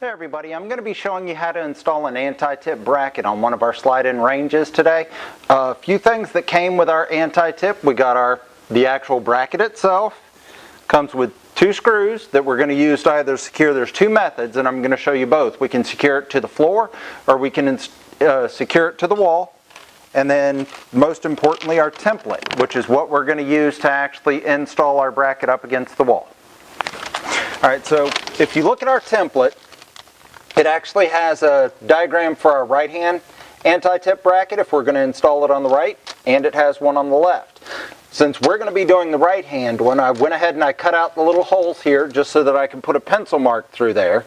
there everybody, I'm going to be showing you how to install an anti-tip bracket on one of our slide-in ranges today. A few things that came with our anti-tip. We got the actual bracket itself. Comes with two screws that we're going to use to either secure. There's two methods and I'm going to show you both. We can secure it to the floor or we can secure it to the wall. And then most importantly our template, which is what we're going to use to actually install our bracket up against the wall. Alright, so if you look at our template, it actually has a diagram for our right hand anti-tip bracket if we're going to install it on the right, and it has one on the left. Since we're going to be doing the right hand one, I went ahead and I cut out the little holes here just so that I can put a pencil mark through there.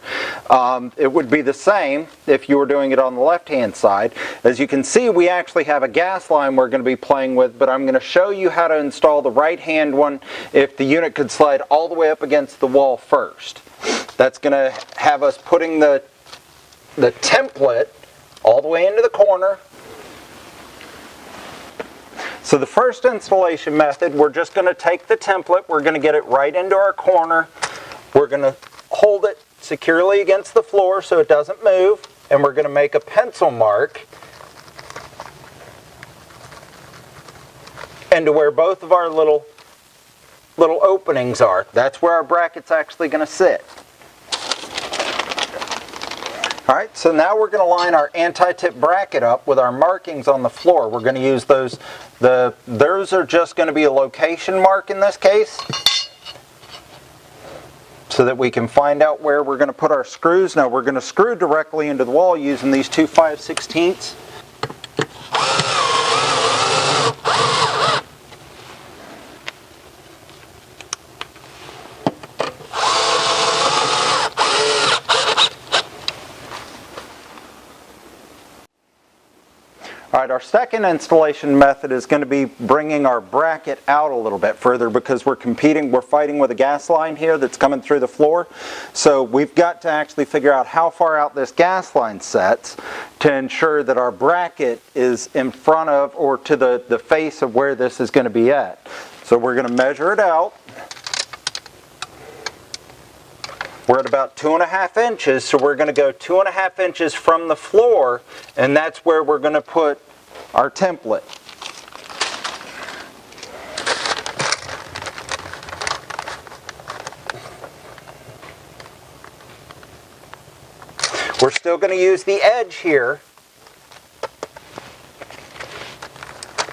It would be the same if you were doing it on the left hand side. As you can see, we actually have a gas line we're going to be playing with, but I'm going to show you how to install the right hand one if the unit could slide all the way up against the wall first. That's going to have us putting the template all the way into the corner. So the first installation method, we're just going to take the template, we're going to get it right into our corner, we're going to hold it securely against the floor so it doesn't move, and we're going to make a pencil mark into where both of our little openings are. That's where our bracket's actually going to sit. Alright, so now we're going to line our anti-tip bracket up with our markings on the floor. We're going to use those. Those are just going to be a location mark in this case, so that we can find out where we're going to put our screws. Now we're going to screw directly into the wall using these two 5/16. Alright, our second installation method is going to be bringing our bracket out a little bit further because we're fighting with a gas line here that's coming through the floor. So we've got to actually figure out how far out this gas line sets to ensure that our bracket is in front of or to the face of where this is going to be at. So we're going to measure it out. We're at about 2.5 inches, so we're going to go 2.5 inches from the floor, and that's where we're going to put our template. We're still going to use the edge here.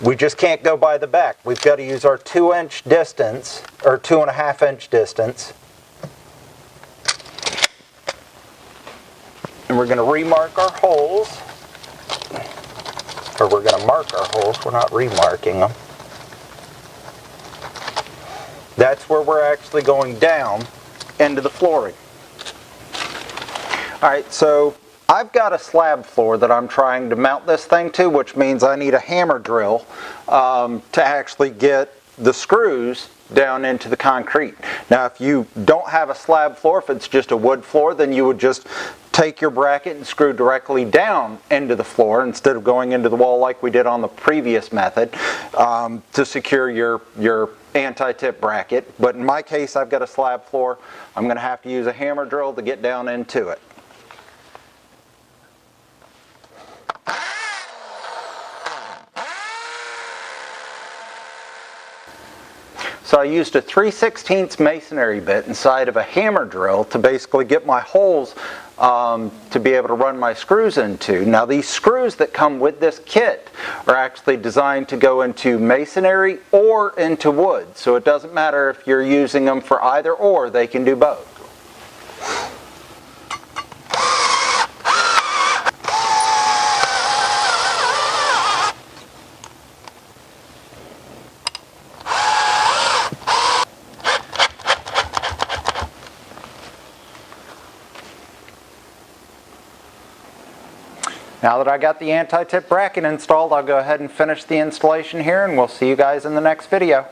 We just can't go by the back. We've got to use our 2-inch distance, or 2.5-inch distance. And we're going to remark our holes, or we're going to mark our holes, we're not remarking them. That's where we're actually going down into the flooring. Alright, so I've got a slab floor that I'm trying to mount this thing to, which means I need a hammer drill to actually get the screws down into the concrete. Now if you don't have a slab floor, if it's just a wood floor, then you would just take your bracket and screw directly down into the floor instead of going into the wall like we did on the previous method to secure your anti-tip bracket. But in my case, I've got a slab floor. I'm going to have to use a hammer drill to get down into it. So I used a 3/16 masonry bit inside of a hammer drill to basically get my holes to be able to run my screws into. Now these screws that come with this kit are actually designed to go into masonry or into wood. So it doesn't matter if you're using them for either or, they can do both. Now that I got the anti-tip bracket installed, I'll go ahead and finish the installation here, and we'll see you guys in the next video.